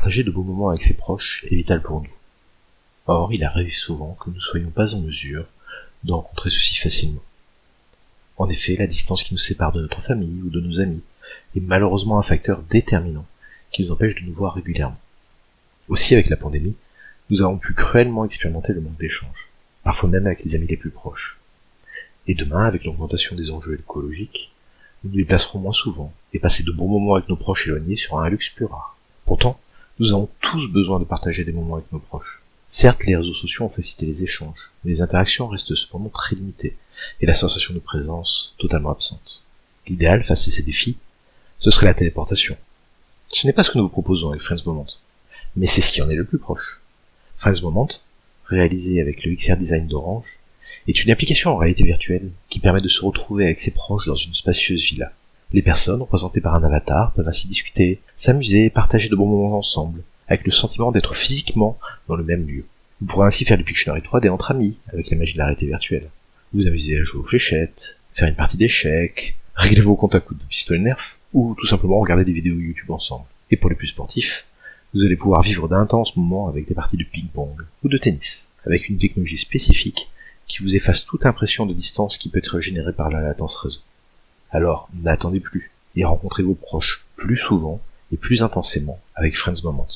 Partager de beaux moments avec ses proches est vital pour nous. Or, il arrive souvent que nous ne soyons pas en mesure de rencontrer ceci facilement. En effet, la distance qui nous sépare de notre famille ou de nos amis est malheureusement un facteur déterminant qui nous empêche de nous voir régulièrement. Aussi, avec la pandémie, nous avons pu cruellement expérimenter le manque d'échanges, parfois même avec les amis les plus proches. Et demain, avec l'augmentation des enjeux écologiques, nous nous déplacerons moins souvent, et passer de bons moments avec nos proches éloignés sera un luxe plus rare. Pourtant, nous avons tous besoin de partager des moments avec nos proches. Certes, les réseaux sociaux ont facilité les échanges, mais les interactions restent cependant très limitées, et la sensation de présence totalement absente. L'idéal face à ces défis, ce serait la téléportation. Ce n'est pas ce que nous vous proposons avec Friends Moment, mais c'est ce qui en est le plus proche. Friends Moment, réalisé avec le XR Design d'Orange, est une application en réalité virtuelle qui permet de se retrouver avec ses proches dans une spacieuse villa. Les personnes, représentées par un avatar, peuvent ainsi discuter, s'amuser et partager de bons moments ensemble, avec le sentiment d'être physiquement dans le même lieu. Vous pourrez ainsi faire du Pictionary 3D entre amis, avec la magie de la réalité virtuelle. Vous amuser à jouer aux fléchettes, faire une partie d'échecs, régler vos comptes à coups de pistolet nerf, ou tout simplement regarder des vidéos YouTube ensemble. Et pour les plus sportifs, vous allez pouvoir vivre d'intenses moments avec des parties de ping-pong ou de tennis, avec une technologie spécifique qui vous efface toute impression de distance qui peut être générée par la latence réseau. Alors, n'attendez plus, et rencontrez vos proches plus souvent et plus intensément avec Friends Moment.